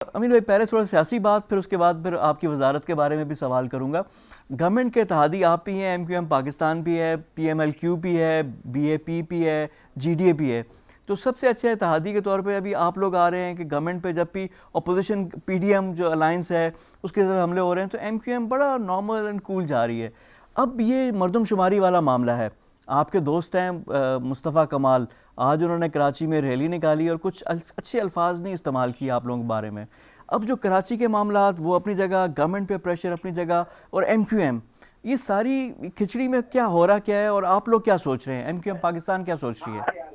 امین بھائی پہلے تھوڑا سیاسی بات، پھر اس کے بعد پھر آپ کی وزارت کے بارے میں بھی سوال کروں گا۔ گورنمنٹ کے اتحادی آپ بھی ہیں، ایم کیو ایم پاکستان بھی ہے، پی ایم ایل کیو بھی ہے، بی اے پی بھی ہے، جی ڈی اے بھی ہے، تو سب سے اچھے اتحادی کے طور پہ ابھی آپ لوگ آ رہے ہیں کہ گورنمنٹ پہ جب بھی اپوزیشن پی ڈی ایم جو الائنس ہے اس کے ذرا حملے ہو رہے ہیں تو ایم کیو ایم بڑا نارمل اینڈ کول جا رہی ہے۔ اب یہ مردم شماری والا معاملہ ہے، آپ کے دوست ہیں مصطفیٰ کمال، آج انہوں نے کراچی میں ریلی نکالی اور کچھ اچھے الفاظ نہیں استعمال کیے آپ لوگوں کے بارے میں۔ اب جو کراچی کے معاملات وہ اپنی جگہ، گورنمنٹ پہ پریشر اپنی جگہ، اور ایم کیو ایم، یہ ساری کھچڑی میں کیا ہو رہا کیا ہے اور آپ لوگ کیا سوچ رہے ہیں، ایم کیو ایم پاکستان کیا سوچ رہی ہے؟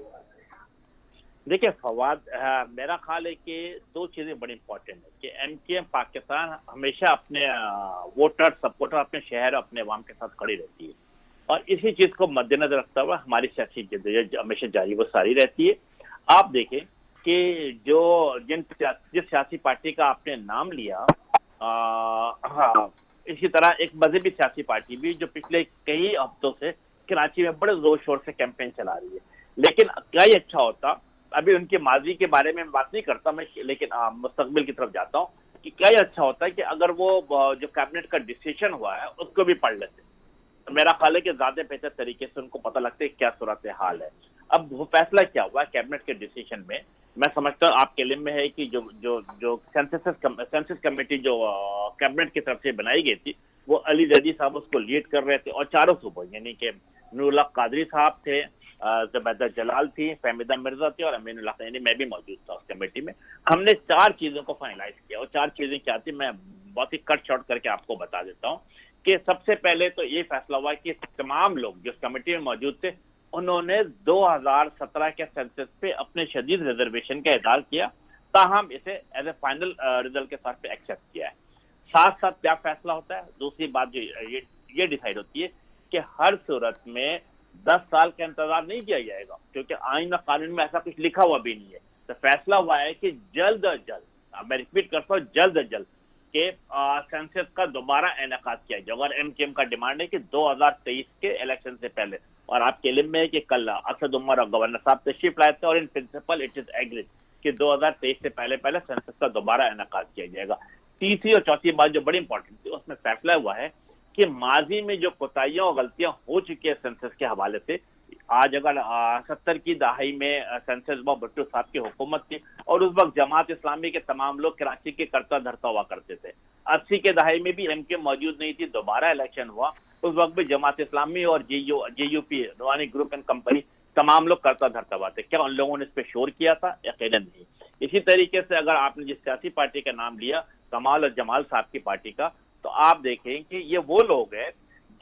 دیکھیں فواد، میرا خیال ہے کہ دو چیزیں بڑی امپورٹنٹ ہیں کہ ایم کیو ایم پاکستان ہمیشہ اپنے ووٹر سپورٹر، اپنے شہر، اپنے عوام کے ساتھ کھڑی رہتی ہے، اور اسی چیز کو مد نظر رکھتا ہوا ہماری سیاسی جدوجہد ہمیشہ جاری و ساری رہتی ہے۔ آپ دیکھیں کہ جس سیاسی پارٹی کا آپ نے نام لیا، اسی طرح ایک مذہبی سیاسی پارٹی بھی جو پچھلے کئی ہفتوں سے کراچی میں بڑے زور شور سے کیمپین چلا رہی ہے، لیکن کیا ہی اچھا ہوتا، ابھی ان کے ماضی کے بارے میں بات نہیں کرتا میں، لیکن مستقبل کی طرف جاتا ہوں کہ کیا ہی اچھا ہوتا ہے کہ اگر وہ جو کیبنٹ کا ڈیسیشن ہوا ہے اس کو بھی پڑھ لیتے۔ میرا خیال ہے کہ زیادہ بہتر طریقے سے ان کو پتہ لگتا ہے کیا صورتحال ہے۔ اب وہ فیصلہ کیا ہوا ہے کیبنٹ کے ڈیسیشن میں، میں سمجھتا ہوں آپ کے علم میں ہے کہ جو سینسس کمیٹی جو کیبنٹ کی طرف سے بنائی گئی تھی، وہ علی زیدی صاحب اس کو لیڈ کر رہے تھے، اور چاروں صوبوں یعنی کہ نور اللہ قادری صاحب تھے، زبیدہ جلال تھی، فہمیدہ مرزا تھی، اور امین اللہ، یعنی میں بھی موجود تھا اس کمیٹی میں۔ ہم نے چار چیزوں کو فائنلائز کیا، اور چار چیزیں کیا تھی میں بہت ہی کٹ شارٹ کر کے آپ کو بتا دیتا ہوں کہ سب سے پہلے تو یہ فیصلہ ہوا کہ تمام لوگ جو اس کمیٹی میں موجود تھے انہوں نے 2017 کے سینسس پہ اپنے شدید ریزرویشن کا اظہار کیا، تاہم اسے ایز اے فائنل ریزلٹ کے ساتھ پہ ایکسیپٹ کیا ہے۔ ساتھ ساتھ کیا فیصلہ ہوتا ہے، دوسری بات جو یہ ڈیسائیڈ ہوتی ہے کہ ہر صورت میں 10 سال کا انتظار نہیں کیا جائے گا، کیونکہ آئین و قانون میں ایسا کچھ لکھا ہوا بھی نہیں ہے۔ تو فیصلہ ہوا ہے کہ جلد از جلد، میں ریپیٹ کرتا ہوں، جلد از جلد کہ سینسس کا دوبارہ انعقاد کیا جائے، اور ایم کیو ایم کا ڈیمانڈ ہے کہ 2023 کے الیکشن سے پہلے، اور آپ کے علم میں ہے کہ کل اسد عمر اور گورنر صاحب تشریف لائے تھے، اور in principle it is agreed کہ 2023 سے پہلے سینسس کا دوبارہ انعقاد کیا جائے گا۔ تیسری اور چوتھی بات جو بڑی امپورٹنٹ تھی، اس میں فیصلہ ہوا ہے کہ ماضی میں جو کوتاہیاں اور غلطیاں ہو چکی ہیں سینسس کے حوالے سے، آج اگر 70 کی دہائی میں سینسس بھٹو صاحب کی حکومت تھی، اور اس وقت جماعت اسلامی کے تمام لوگ کراچی کے کرتا دھرتا ہوا کرتے تھے۔ 80 کے دہائی میں بھی ایم کیو موجود نہیں تھی، دوبارہ الیکشن ہوا، اس وقت بھی جماعت اسلامی اور جے یو پی روحانی گروپ اینڈ کمپنی تمام لوگ کرتا دھرتا ہوا تھے۔ کیا ان لوگوں نے اس پہ شور کیا تھا؟ یقیناً نہیں۔ اسی طریقے سے اگر آپ نے جس سیاسی پارٹی کا نام لیا، کمال اور جمال صاحب کی پارٹی کا، تو آپ دیکھیں کہ یہ وہ لوگ ہیں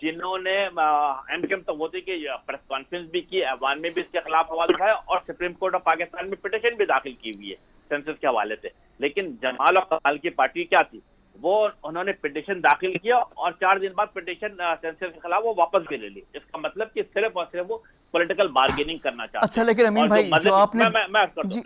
جنہوں نے ایم کیو تو وہ تھے کہ پریس کانفرنس بھی کی، ایوان میں بھی اس کے خلاف آواز اٹھایا، اور سپریم کورٹ آف پاکستان میں پٹیشن بھی داخل کی ہوئی ہے سینسس کے حوالے سے۔ لیکن جمال اور کمال کی پارٹی کیا تھی، وہ انہوں نے پٹیشن داخل کیا، اور 4 دن بعد پٹیشن سینسس کے خلاف وہ واپس بھی لے لی۔ اس کا مطلب کہ صرف اور صرف وہ پولیٹیکل بارگیننگ کرنا چاہتے اچھا ہیں۔ لیکن امین اور جو بھائی جو آپ نے جی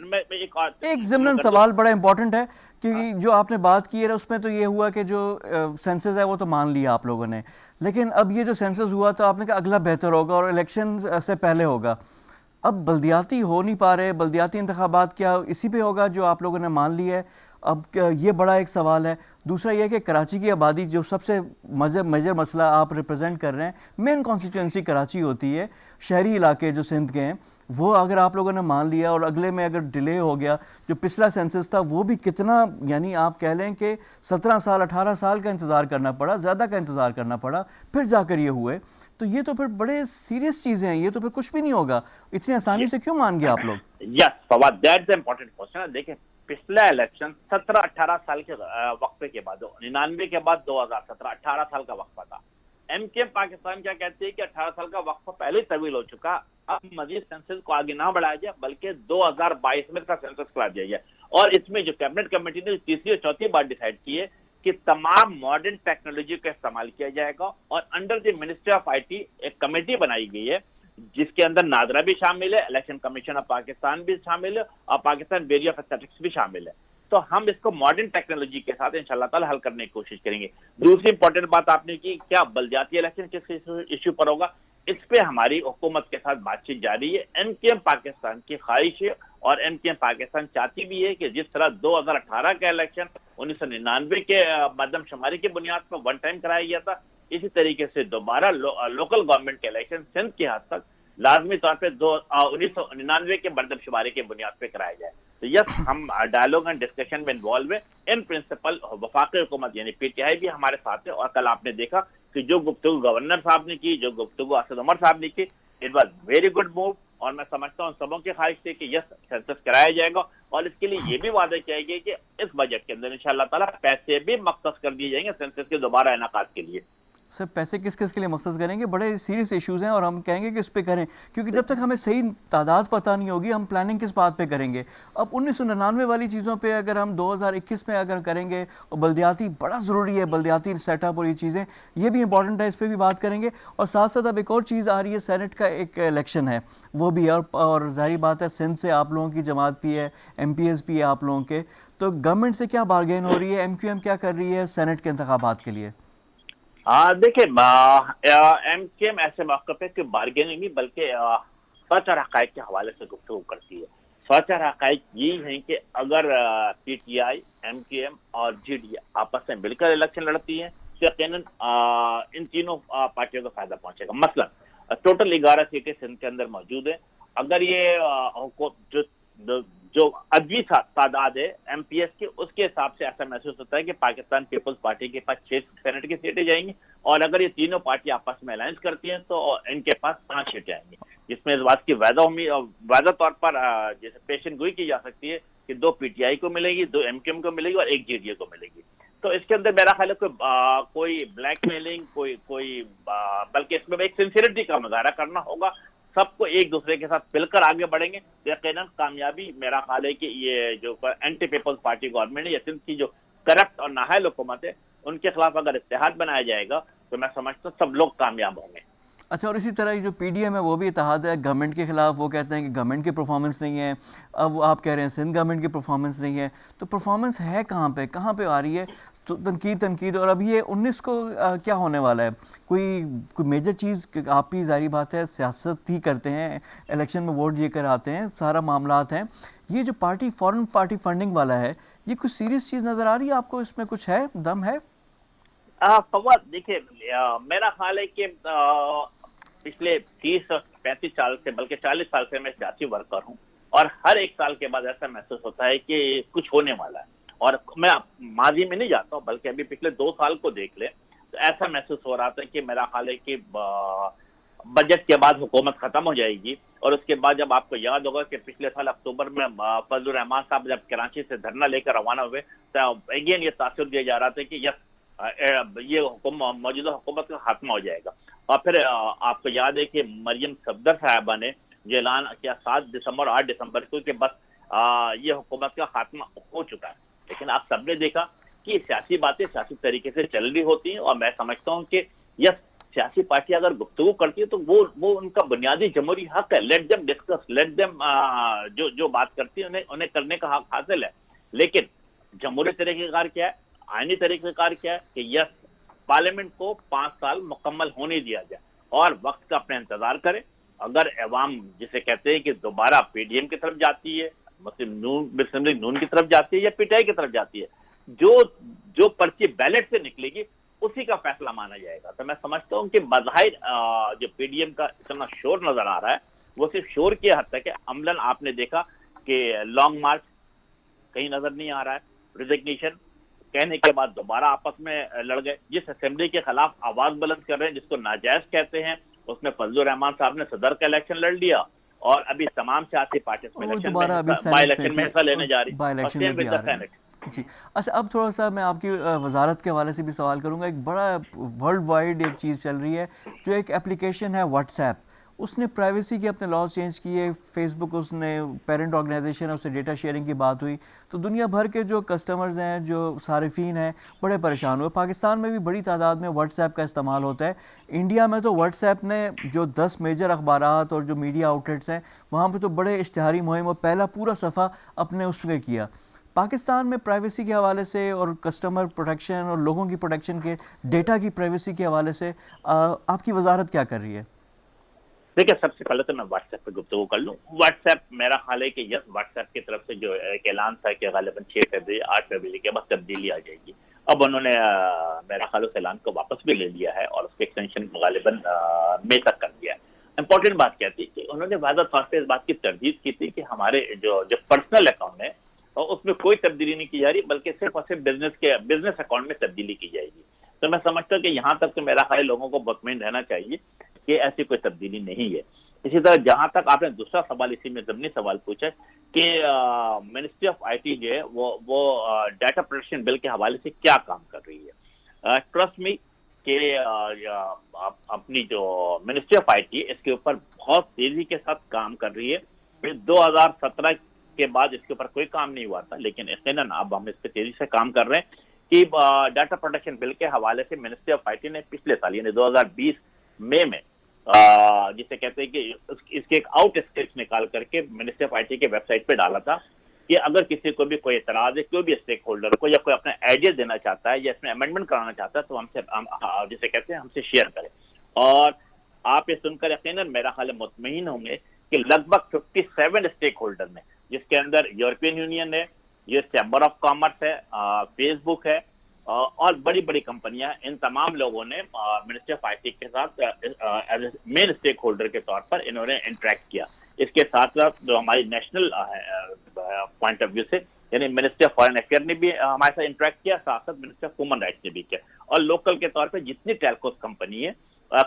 ایک ضمن سوال بڑا امپورٹنٹ ہے کہ جو آپ نے بات کی ہے اس میں تو یہ ہوا کہ جو سینسس ہے وہ تو مان لیا آپ لوگوں نے، لیکن اب یہ جو سینسس ہوا تو آپ نے کہا اگلا بہتر ہوگا اور الیکشن سے پہلے ہوگا۔ اب بلدیاتی ہو نہیں پا رہے، بلدیاتی انتخابات کیا اسی پہ ہوگا جو آپ لوگوں نے مان لی ہے؟ اب یہ بڑا ایک سوال ہے۔ دوسرا یہ کہ کراچی کی آبادی جو سب سے میجر مسئلہ آپ ریپرزینٹ کر رہے ہیں، مین کانسٹیٹوئنسی کراچی ہوتی ہے، شہری علاقے جو سندھ کے ہیں، وہ اگر آپ لوگوں نے مان لیا اور اگلے میں اگر ڈیلے ہو گیا، جو پچھلا سینسس تھا وہ بھی کتنا، یعنی آپ کہہ لیں کہ 17 سال 18 سال کا انتظار کرنا پڑا، زیادہ کا انتظار کرنا پڑا، پھر جا کر یہ ہوئے، تو یہ تو پھر بڑے سیریس چیزیں ہیں، یہ تو پھر کچھ بھی نہیں ہوگا۔ اتنی آسانی سے کیوں مان گیا آپ لوگ؟ یس فواد، دیٹس امپورٹنٹ کوشچن۔ دیکھیں پچھلا الیکشن 17-18 سال کے وقفے کے بعد، 99 کے بعد 2017، 18 سال کا وقفہ تھا۔ ایم کے پاکستان کیا کہتے ہیں کہ 18 سال کا وقفہ پہلے طویل ہو چکا، اب مزید سینسس کو آگے نہ بڑھایا جائے بلکہ 2022 میں کا سینسس کرا دیا جائے۔ اور اس میں جو کیبنٹ کمیٹی نے تیسری اور چوتھی بار ڈیسائیڈ کی ہے کہ تمام ماڈرن ٹیکنالوجی کا استعمال کیا جائے گا، اور under the ministry of I T ایک کمیٹی بنائی گئی ہے جس کے اندر ناظرہ بھی شامل ہے، الیکشن کمیشن آف پاکستان بھی شامل ہے، اور پاکستان بیوری آف اسٹیٹکس بھی شامل ہے۔ تو ہم اس کو ماڈرن ٹیکنالوجی کے ساتھ انشاءاللہ تعالی حل کرنے کی کوشش کریں گے۔ دوسری امپورٹنٹ بات آپ نے کی، کیا بلدیاتی الیکشن کس ایشو پر ہوگا؟ اس پہ ہماری حکومت کے ساتھ بات چیت جاری ہے. ایم کیو ایم پاکستان کی خواہش ہے اور ایم کیو ایم پاکستان چاہتی بھی ہے کہ جس طرح 2018 کا الیکشن 1999 کے مردم شماری کی بنیاد پر ون ٹائم کرایا گیا تھا, اسی طریقے سے دوبارہ لوکل گورنمنٹ کے الیکشن سندھ کے حد تک لازمی طور پہ 1999 کے مردم شماری کی بنیاد پہ کرایا جائے. تو یس, ہم ڈائیلاگ اینڈ ڈسکشن میں انوالو ہیں. ان پرنسپل وفاقی حکومت یعنی پی ٹی آئی بھی ہمارے ساتھ ہے, اور کل آپ نے دیکھا کہ جو گفتگو گورنر صاحب نے کی, جو گفتگو اسد عمر صاحب نے کی, it was very good move. اور میں سمجھتا ہوں سبوں کی خواہش تھی کہ یس سینسس کرایا جائے گا, اور اس کے لیے یہ بھی وعدہ کیا گیا کہ اس بجٹ کے اندر انشاءاللہ تعالیٰ پیسے بھی مختص کر دیے جائیں گے سینسس کے دوبارہ انعقاد کے لیے. سر پیسے کس کس کے لیے مختص کریں گے؟ بڑے سیریس ایشوز ہیں اور ہم کہیں گے کہ اس پہ کریں, کیونکہ جب تک ہمیں صحیح تعداد پتہ نہیں ہوگی ہم پلاننگ کس بات پہ کریں گے. اب 1999 والی چیزوں پہ اگر ہم 2021 میں اگر کریں گے, اور بلدیاتی بڑا ضروری ہے, بلدیاتی سیٹ اپ اور یہ چیزیں یہ بھی امپورٹنٹ ہے, اس پہ بھی بات کریں گے. اور ساتھ ساتھ اب ایک اور چیز آ رہی ہے, سینٹ کا ایک الیکشن ہے وہ بھی ہے, اور ظاہری بات ہے سندھ سے آپ لوگوں کی جماعت بھی ہے, ایم پی ایس بھی ہے آپ لوگوں کے, تو گورنمنٹ سے کیا بارگین ہو رہی ہے, ایم کیو ایم کیا کر رہی ہے سینٹ کے انتخابات کے لیے؟ دیکھیں ایم کیو ایم ایسے موقع پہ کہ بارگیننگ نہیں بلکہ سچ اور حقائق کے حوالے سے گفتگو کرتی ہے. سچ اور حقائق یہ ہیں کہ اگر P T I, M Q M اور جی ڈی آپس میں مل کر الیکشن لڑتی ہیں تو یقیناً ان تینوں پارٹیوں کو فائدہ پہنچے گا. مثلا ٹوٹل 11 سیٹیں سندھ کے اندر موجود ہیں. اگر یہ جو عددی تعداد ہے ایم پی ایس کی, اس کے حساب سے ایسا محسوس ہوتا ہے کہ پاکستان پیپلز پارٹی کے پاس 6 سینٹ کی سیٹیں جائیں گی, اور اگر یہ تینوں پارٹی آپس میں الائنس کرتی ہیں تو ان کے پاس 5 سیٹیں آئیں گی, جس میں اس بات کی وعدہ طور پر جیسے پیشن گوئی کی جا سکتی ہے کہ 2 پی ٹی آئی کو ملے گی, 2 ایم کیو ایم کو ملے گی اور 1 جے ڈی اے کو ملے گی. تو اس کے اندر میرا خیال ہے کوئی بلیک میلنگ کوئی بلکہ اس میں ایک سنسیئرٹی کا مظاہرہ کرنا ہوگا. سب کو ایک دوسرے کے ساتھ مل کر آگے بڑھیں گے تو یقیناً کامیابی میرا خیال ہے کہ یہ جو اینٹی پیپلز پارٹی گورنمنٹ ہے یا سندھ کی جو کرپٹ اور نااہل حکومت ہے ان کے خلاف اگر اتحاد بنایا جائے گا تو میں سمجھتا ہوں سب لوگ کامیاب ہوں گے. اچھا, اور اسی طرح جو پی ڈی ایم ہے وہ بھی اتحاد ہے گورنمنٹ کے خلاف, وہ کہتے ہیں کہ گورنمنٹ کی پرفارمنس نہیں ہے. اب آپ کہہ رہے ہیں سندھ گورنمنٹ کی پرفارمنس نہیں ہے, تو پرفارمنس ہے کہاں پہ آ رہی ہے؟ تو تنقید. اور اب یہ 19 کو کیا ہونے والا ہے؟ کوئی میجر چیز؟ آپ کی ظاہری بات ہے سیاست ہی کرتے ہیں, الیکشن میں ووٹ دے کر آتے ہیں, سارا معاملات ہیں. یہ جو فورن پارٹی فنڈنگ والا ہے, یہ کچھ سیریس چیز نظر آ رہی ہے آپ کو؟ اس میں کچھ ہے, دم ہے؟ فواد دیکھیں, میرا خیال ہے کہ پچھلے 30-35 سال سے بلکہ 40 سال سے میں سیاسی ورکر ہوں, اور ہر ایک سال کے بعد ایسا محسوس ہوتا ہے کہ کچھ ہونے والا ہے. اور میں ماضی میں نہیں جاتا ہوں بلکہ ابھی پچھلے 2 سال کو دیکھ لیں تو ایسا محسوس ہو رہا تھا کہ میرا خیال ہے کہ بجٹ کے بعد حکومت ختم ہو جائے گی. اور اس کے بعد جب آپ کو یاد ہوگا کہ پچھلے سال اکتوبر میں فضل الرحمان صاحب جب کراچی سے دھرنا لے کر روانہ ہوئے تو اگین یہ تاثر دیا جا رہا تھا کہ یس یہ موجودہ حکومت کا خاتمہ ہو جائے گا. اور پھر آپ کو یاد ہے کہ مریم صفدر صاحبہ نے جو اعلان کیا 7 دسمبر 8 دسمبر کو کہ بس یہ حکومت کا خاتمہ ہو چکا ہے. لیکن آپ سب نے دیکھا کہ سیاسی باتیں سیاسی طریقے سے چل رہی ہوتی ہیں, اور میں سمجھتا ہوں کہ یس سیاسی پارٹی اگر گفتگو کرتی ہے تو وہ ان کا بنیادی جمہوری حق ہے. Let them discuss, let them جو بات کرتی ہے انہیں کرنے کا حق حاصل ہے. لیکن جمہوری طریقہ کار کیا ہے, آئینی طریقہ کار کیا ہے کہ یس پارلیمنٹ کو 5 سال مکمل ہونے دیا جائے اور وقت کا اپنا انتظار کرے. اگر عوام جسے کہتے ہیں کہ دوبارہ پی ڈی ایم کی طرف جاتی ہے, مسلم لیگ نون کی طرف جاتی ہے یا پی ٹی آئی کی طرف جاتی ہے, جو پرچی بیلٹ سے نکلے گی اسی کا فیصلہ مانا جائے گا. تو میں سمجھتا ہوں کہ بظاہر جو پی ڈی ایم کا اتنا شور نظر آ رہا ہے وہ صرف شور کی حد تک ہے. عملاً آپ نے دیکھا کہ لانگ مارچ کہیں نظر نہیں آ رہا ہے, ریزگنیشن کہنے کے بعد دوبارہ آپس میں لڑ گئے. جس اسمبلی کے خلاف آواز بلند کر رہے ہیں جس کو ناجائز کہتے ہیں, اس میں فضل الرحمان صاحب نے صدر کا الیکشن لڑ لیا, اور ابھی تمام سیاسی پارٹیز میں الیکشن میں حصہ لینے جا رہی. جی اچھا, اب تھوڑا سا میں آپ کی وزارت کے حوالے سے بھی سوال کروں گا. ایک بڑا ورلڈ وائڈ ایک چیز چل رہی ہے جو ایک اپلیکیشن ہے واٹس ایپ, اس نے پرائیویسی کے اپنے لاز چینج کیے. فیس بک اس نے پیرنٹ آرگنائزیشن ہے, اس سے ڈیٹا شیئرنگ کی بات ہوئی تو دنیا بھر کے جو کسٹمرز ہیں, جو صارفین ہیں, بڑے پریشان ہوئے. پاکستان میں بھی بڑی تعداد میں واٹس ایپ کا استعمال ہوتا ہے. انڈیا میں تو واٹس ایپ نے جو 10 میجر اخبارات اور جو میڈیا آؤٹلیٹس ہیں وہاں پہ تو بڑے اشتہاری مہم اور پہلا پورا صفحہ اپنے اس پہ کیا. پاکستان میں پرائیویسی کے حوالے سے اور کسٹمر پروٹیکشن اور لوگوں کی پروٹیکشن کے ڈیٹا کی پرائیویسی کے حوالے سے آپ کی وزارت کیا کر رہی ہے؟ دیکھیں سب سے پہلے تو میں واٹس ایپ پہ گفتگو کر لوں. واٹس ایپ میرا خیال ہے کہ یس واٹس ایپ کی طرف سے جو ایک اعلان تھا کہ غالباً 6 فروری 8 فروری کے بعد تبدیلی آ جائے گی, اب انہوں نے میرا خیال اس اعلان کو واپس بھی لے لیا ہے اور اس کے ایکسٹینشن غالباً مئی تک کر دیا ہے. امپورٹنٹ بات کیا تھی کہ انہوں نے واضح طور پہ اس بات کی تردید کی تھی کہ ہمارے جو پرسنل اکاؤنٹ ہے اس میں کوئی تبدیلی نہیں کی جا رہی, بلکہ صرف اور صرف بزنس اکاؤنٹ میں تبدیلی کی جائے گی. تو میں سمجھتا ہوں کہ یہاں تک تو میرا خیال لوگوں کو مطمئن رہنا چاہیے کہ ایسی کوئی تبدیلی نہیں ہے. اسی طرح جہاں تک آپ نے دوسرا سوال اسی میں ضمنی سوال پوچھا کہ منسٹری آف آئی ٹی جو ہے وہ ڈیٹا پروٹیکشن بل کے حوالے سے کیا کام کر رہی ہے. ٹرسٹ می کہ اپنی جو منسٹری آف آئی ٹی اس کے اوپر بہت تیزی کے ساتھ کام کر رہی ہے. 2017 کے بعد اس کے اوپر کوئی کام نہیں ہوا تھا, لیکن یقیناً اب ہم اس پہ تیزی سے کام کر رہے ہیں کہ ڈیٹا پروٹیکشن بل کے حوالے سے منسٹری آف آئی ٹی نے پچھلے سال یعنی 2020 مئی میں جسے کہتے ہیں کہ اس کے ایک آؤٹ اسکیچ نکال کر کے منسٹری آف آئی ٹی کے ویب سائٹ پہ ڈالا تھا کہ اگر کسی کو بھی کوئی اعتراض ہے, کوئی بھی اسٹیک ہولڈر کو یا کوئی اپنا آئیڈیا دینا چاہتا ہے یا اس میں امینڈمنٹ کرانا چاہتا ہے تو ہم سے جسے کہتے ہیں ہم سے شیئر کریں. اور آپ یہ سن کر یقیناً میرا خیال مطمئن ہوں گے کہ لگ بھگ 57 اسٹیک ہولڈر میں, جس کے اندر یورپین یونین ہے, یہ چیمبر آف کامرس ہے, فیس بک ہے اور بڑی بڑی کمپنیاں, ان تمام لوگوں نے منسٹری آف آئی ٹی کے ساتھ مین اسٹیک ہولڈر کے طور پر انہوں نے انٹریکٹ کیا. اس کے ساتھ ساتھ جو ہماری نیشنل پوائنٹ آف ویو سے یعنی منسٹری آف فارن افیئر نے بھی ہمارے ساتھ انٹریکٹ کیا, ساتھ ساتھ منسٹری آف ہیومن رائٹس نے بھی کیا, اور لوکل کے طور پہ جتنی ٹیلکوز کمپنی ہے,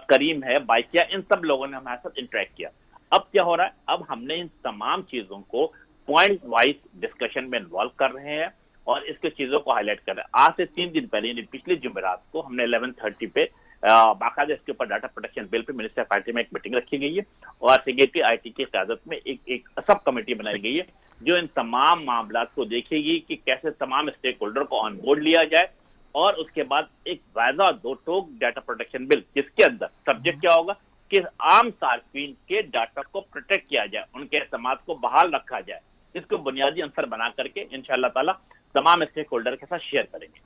کریم ہے, بائکیا, ان سب لوگوں نے ہمارے ساتھ انٹریکٹ کیا. اب کیا ہو رہا ہے, اب ہم نے ان تمام چیزوں کو پوائنٹ وائز ڈسکشن میں انوالو کر رہے ہیں اور اس کے چیزوں کو ہائی لائٹ کر رہے ہیں. آج سے 3 دن پہلے یعنی پچھلے جمعرات کو ہم نے 11:30 پہ باقاعدہ اس کے اوپر ڈاٹا پروٹیکشن بل پہ منسٹری آف آئی ٹی میں ایک میٹنگ رکھی گئی ہے اور سیکریٹری آئی ٹی کی قیادت میں ایک سب کمیٹی بنائی گئی ہے جو ان تمام معاملات کو دیکھے گی کہ کیسے تمام اسٹیک ہولڈر کو آن بورڈ لیا جائے, اور اس کے بعد ایک واضح 2 ٹوک ڈیٹا پروٹیکشن بل جس کے اندر سبجیکٹ کیا ہوگا کہ عام صارفین کے ڈاٹا کو پروٹیکٹ کیا جائے, ان کے اعتماد کو بحال رکھا جائے. اس کو بنیادی عنصر بنا کر کے انشاءاللہ تعالی تمام اسٹیک ہولڈر کے ساتھ شیئر کریں گے.